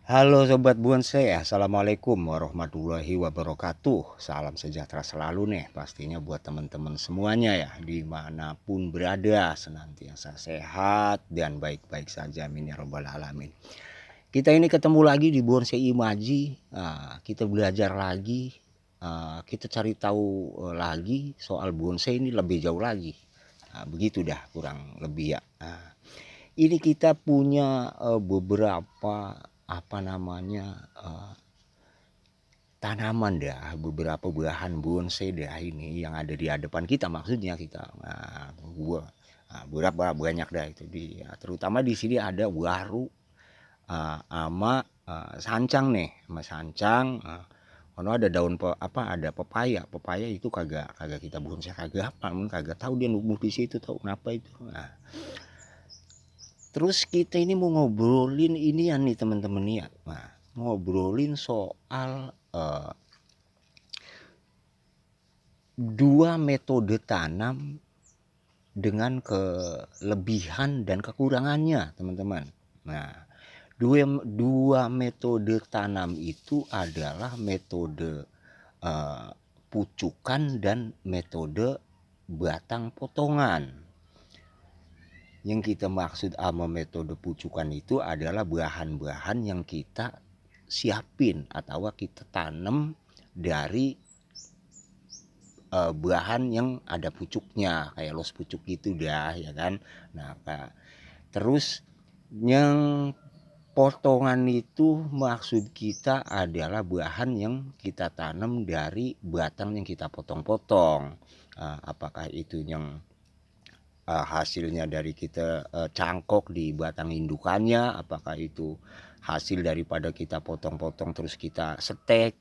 Halo Sobat Bonsai, Assalamualaikum warahmatullahi wabarakatuh. Salam sejahtera selalu nih pastinya buat teman-teman semuanya ya, dimanapun berada, senantiasa sehat dan baik-baik saja, amin ya robbal alamin. Kita ini ketemu lagi di Bonsai Imaji. Kita belajar lagi, kita cari tahu lagi soal bonsai ini lebih jauh lagi. Begitu dah kurang lebih ya. Ini kita punya beberapa apa namanya, tanaman dah, beberapa bahan bonsai dah ini yang ada di hadapan kita, maksudnya kita berapa banyak dah itu terutama di sini ada waru sama sancang nih, sama sancang. Kalau ada daun ada pepaya, pepaya itu kagak kagak kita bonsai, kagak apa, kagak tahu dia numbuh di situ, tahu kenapa itu. Terus kita ini mau ngobrolin ini ya nih teman-teman ya. Ngobrolin soal dua metode tanam dengan kelebihan dan kekurangannya, teman-teman. Nah, dua metode tanam itu adalah metode pucukan dan metode batang potongan. Yang kita maksud sama metode pucukan itu adalah bahan-bahan yang kita siapin atau kita tanam dari bahan yang ada pucuknya, kayak los pucuk gitu dah ya kan. Nah, terus yang potongan itu maksud kita adalah bahan yang kita tanam dari batang yang kita potong-potong. Apakah itu yang hasilnya dari kita cangkok di batang indukannya, apakah itu hasil daripada kita potong-potong terus kita setek.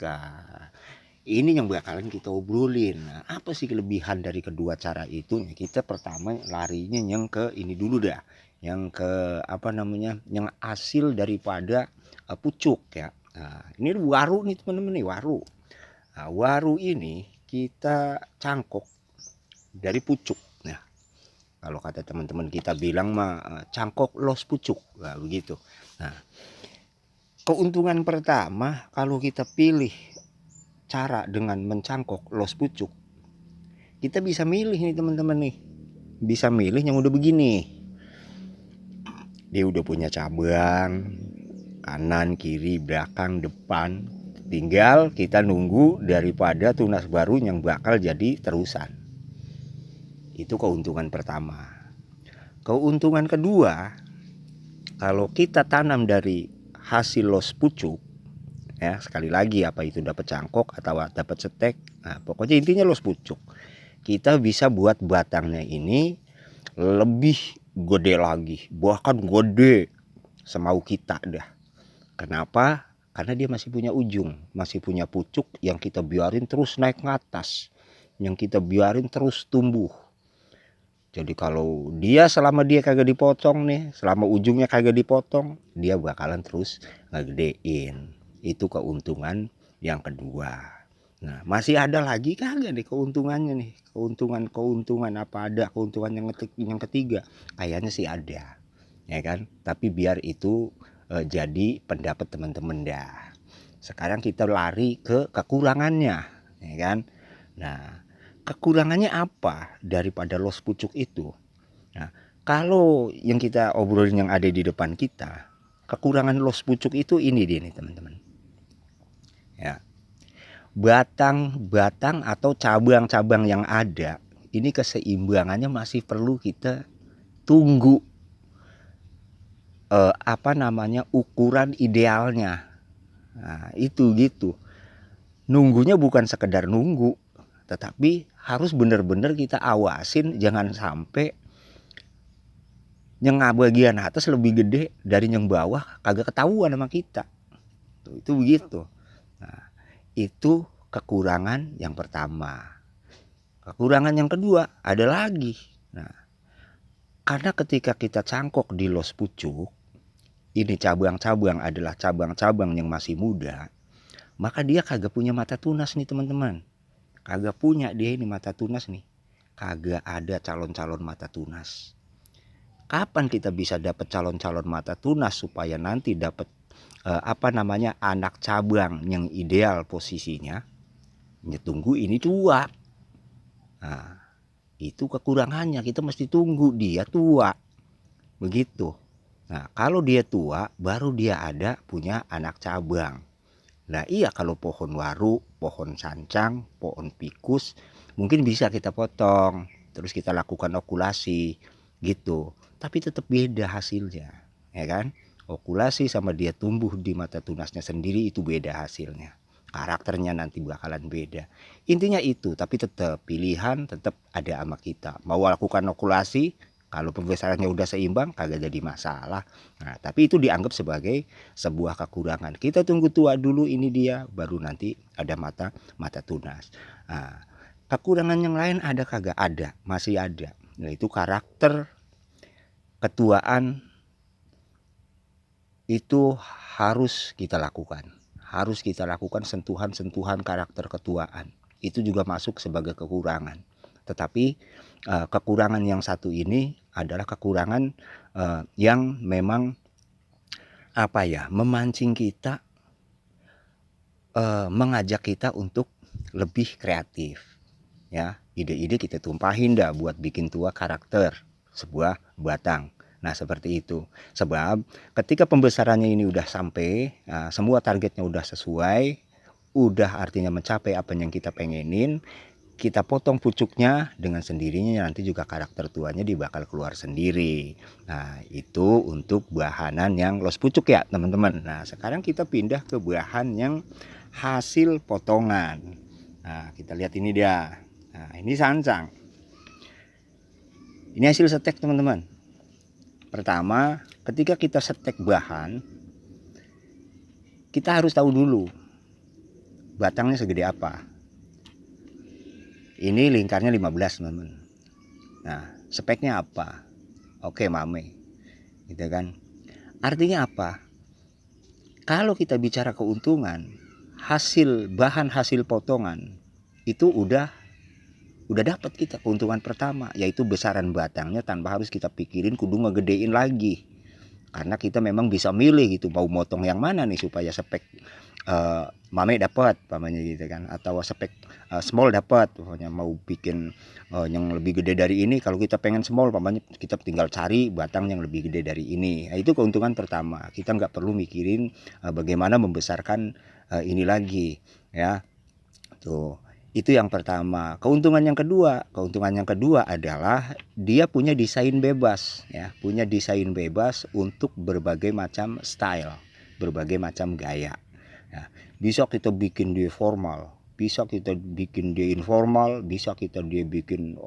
Ini yang bakalan kita obrolin. Apa sih kelebihan dari kedua cara itu? Kita pertama larinya yang ke ini dulu dah, yang ke apa namanya, yang hasil daripada pucuk ya. Ini waru nih teman-teman nih, waru. Waru ini kita cangkok dari pucuk. Nah, kalau kata teman-teman kita bilang mah cangkok los pucuk, begitu. Nah, keuntungan pertama kalau kita pilih cara dengan mencangkok los pucuk, kita bisa milih nih teman-teman nih, bisa milih yang udah begini. Dia udah punya cabang kanan, kiri, belakang, depan. Tinggal kita nunggu daripada tunas baru yang bakal jadi terusan. Itu keuntungan pertama. Keuntungan kedua, kalau kita tanam dari hasil los pucuk, ya sekali lagi apa itu dapat cangkok atau dapat setek, nah pokoknya intinya los pucuk, kita bisa buat batangnya ini lebih gede lagi, bahkan gede semau kita dah. Kenapa? Karena dia masih punya ujung, masih punya pucuk yang kita biarin terus naik ke atas, yang kita biarin terus tumbuh. Jadi kalau dia selama dia kagak dipotong nih, selama ujungnya kagak dipotong, dia bakalan terus ngegedein. Itu keuntungan yang kedua. Nah, masih ada lagi kagak nih keuntungannya nih? Keuntungan apa ada keuntungan yang ketiga? Kayaknya sih ada. Ya kan? Tapi biar itu jadi pendapat teman-teman dah. Sekarang kita lari ke kekurangannya, ya kan? Nah, kekurangannya apa daripada los pucuk itu? Nah, kalau yang kita obrolin yang ada di depan kita, kekurangan los pucuk itu ini dia nih teman-teman. Ya, batang-batang atau cabang-cabang yang ada, ini keseimbangannya masih perlu kita tunggu ukuran idealnya. Nah, itu gitu. Nunggunya bukan sekedar nunggu, tetapi harus benar-benar kita awasin, jangan sampai yang bagian atas lebih gede dari yang bawah kagak ketahuan sama kita. Itu begitu. Nah, itu kekurangan yang pertama. Kekurangan yang kedua ada lagi. Nah, karena ketika kita cangkok di los pucuk, ini cabang-cabang adalah cabang-cabang yang masih muda, maka dia kagak punya mata tunas nih teman-teman. Kagak punya dia ini mata tunas nih. Kagak ada calon-calon mata tunas. Kapan kita bisa dapat calon-calon mata tunas supaya nanti dapat anak cabang yang ideal posisinya, ya tunggu ini tua. Nah, itu kekurangannya, kita mesti tunggu dia tua. Begitu. Nah, kalau dia tua baru dia ada punya anak cabang. Nah, iya kalau pohon waru, pohon sancang, pohon fikus mungkin bisa kita potong, terus kita lakukan okulasi gitu. Tapi tetap beda hasilnya, ya kan? Okulasi sama dia tumbuh di mata tunasnya sendiri itu beda hasilnya. Karakternya nanti bakalan beda. Intinya itu, tapi tetap pilihan tetap ada sama kita. Mau lakukan okulasi, kalau pembesarannya udah seimbang kagak jadi masalah. Nah, tapi itu dianggap sebagai sebuah kekurangan. Kita tunggu tua dulu ini dia, baru nanti ada mata tunas. Nah, kekurangan yang lain ada kagak? Ada, masih ada. Yaitu karakter ketuaan itu harus kita lakukan. Harus kita lakukan sentuhan-sentuhan karakter ketuaan. Itu juga masuk sebagai kekurangan. Tetapi kekurangan yang satu ini adalah kekurangan yang memang memancing kita, mengajak kita untuk lebih kreatif. Ya, ide-ide kita tumpahin dah buat bikin tua karakter sebuah batang. Nah, seperti itu. Sebab ketika pembesarannya ini udah sampai, semua targetnya udah sesuai, udah artinya mencapai apa yang kita pengenin, kita potong pucuknya, dengan sendirinya nanti juga karakter tuanya bakal keluar sendiri. Nah, itu untuk bahanan yang los pucuk ya teman-teman. Nah, sekarang kita pindah ke bahan yang hasil potongan. Nah, kita lihat ini dia. Nah, ini sancang. Ini hasil setek teman-teman. Pertama, ketika kita setek bahan, kita harus tahu dulu batangnya segede apa. Ini lingkarnya 15 teman-teman. Nah, speknya apa? Oke, mame. Gitu kan. Artinya apa? Kalau kita bicara keuntungan, bahan hasil potongan itu udah dapat kita keuntungan pertama, yaitu besaran batangnya tanpa harus kita pikirin kudu ngegedein lagi. Karena kita memang bisa milih gitu, mau motong yang mana nih supaya spek mame dapat pamannya gitu kan, atau spek small dapat. Pokoknya mau bikin yang lebih gede dari ini, kalau kita pengen small pamannya kita tinggal cari batang yang lebih gede dari ini. Nah, itu keuntungan pertama, kita nggak perlu mikirin bagaimana membesarkan ini lagi ya. Tuh, itu yang pertama. Keuntungan yang kedua adalah dia punya desain bebas ya, punya desain bebas untuk berbagai macam style, berbagai macam gaya. Ya, bisa kita bikin dia formal, bisa kita bikin dia informal, bisa kita bikin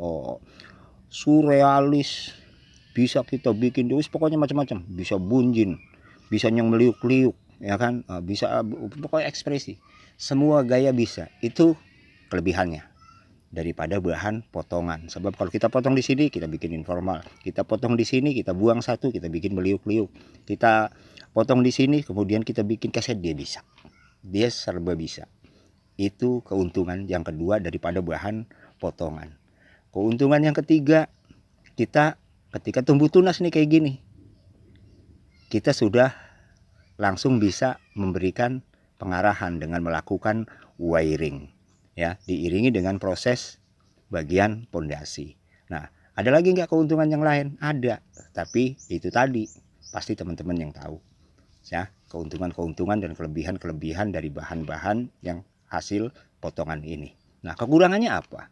surrealis, bisa kita bikin dia pokoknya macam-macam, bisa bunjin, bisa yang meliuk-liuk ya kan, bisa pokoknya ekspresi. Semua gaya bisa. Itu kelebihannya daripada bahan potongan. Sebab kalau kita potong di sini kita bikin informal, kita potong di sini kita buang satu kita bikin meliuk-liuk, kita potong di sini kemudian kita bikin keset, dia bisa, dia serba bisa. Itu keuntungan yang kedua daripada bahan potongan. Keuntungan yang ketiga, kita ketika tumbuh tunas nih kayak gini, kita sudah langsung bisa memberikan pengarahan dengan melakukan wiring ya, diiringi dengan proses bagian pondasi. Nah, ada lagi nggak keuntungan yang lain? Ada, tapi itu tadi pasti teman-teman yang tahu ya, keuntungan-keuntungan dan kelebihan-kelebihan dari bahan-bahan yang hasil potongan ini. Nah, kekurangannya apa?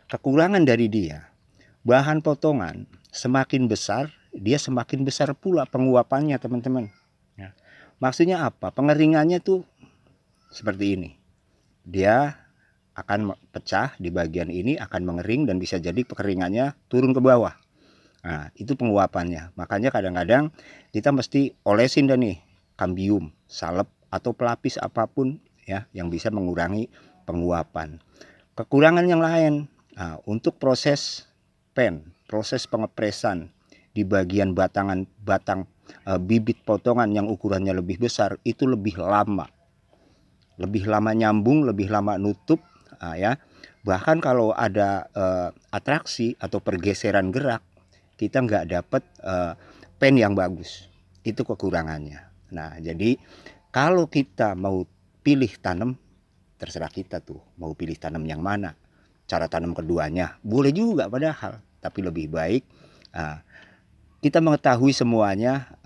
Kekurangan dari dia, bahan potongan semakin besar, dia semakin besar pula penguapannya teman-teman ya. Maksudnya apa? Pengeringannya tuh seperti ini, dia akan pecah di bagian ini, akan mengering dan bisa jadi kekeringannya turun ke bawah. Nah, itu penguapannya. Makanya kadang-kadang kita mesti olesin dah nih kambium, salep atau pelapis apapun ya yang bisa mengurangi penguapan. Kekurangan yang lain, nah, untuk proses proses pengepresan di bagian batang bibit potongan yang ukurannya lebih besar itu lebih lama nyambung, lebih lama nutup. Ya, bahkan kalau ada atraksi atau pergeseran gerak, kita nggak dapat pen yang bagus. Itu kekurangannya. Nah, jadi Kalau kita mau pilih tanam, terserah kita tuh mau pilih tanam yang mana. Cara tanam keduanya boleh juga padahal, tapi lebih baik kita mengetahui semuanya,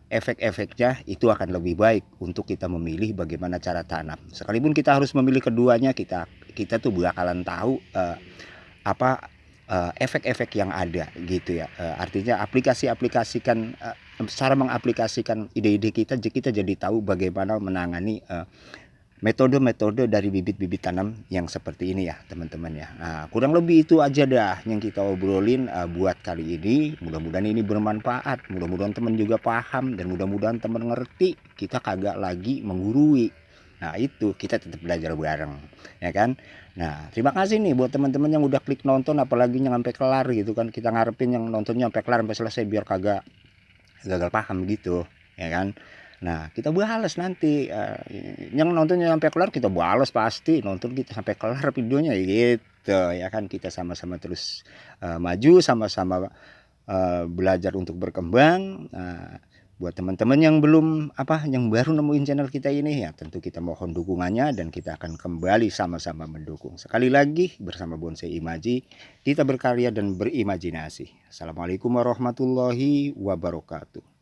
efek-efeknya itu akan lebih baik untuk kita memilih bagaimana cara tanam. Sekalipun kita harus memilih keduanya, kita tuh bakalan tahu apa efek-efek yang ada gitu ya. Artinya aplikasikan cara mengaplikasikan ide-ide kita jadi tahu bagaimana menangani metode-metode dari bibit-bibit tanam yang seperti ini ya teman-teman ya. Nah, kurang lebih itu aja dah yang kita obrolin buat kali ini. Mudah-mudahan ini bermanfaat, mudah-mudahan teman juga paham, dan mudah-mudahan teman ngerti kita kagak lagi menggurui. Nah itu kita tetap belajar bareng ya kan. Nah terima kasih nih buat teman-teman yang udah klik nonton, apalagi yang sampai kelar gitu kan. Kita ngarepin yang nontonnya sampai kelar sampai selesai biar kagak gagal paham gitu ya kan. Nah kita balas nanti yang nontonnya sampai kelar, kita balas pasti nonton kita sampai kelar videonya gitu ya kan. Kita sama-sama terus maju, sama-sama belajar untuk berkembang. Buat teman-teman yang yang baru nemuin channel kita ini ya, tentu kita mohon dukungannya dan kita akan kembali sama-sama mendukung. Sekali lagi bersama Bonsai Imaji, kita berkarya dan berimajinasi. Assalamualaikum warahmatullahi wabarakatuh.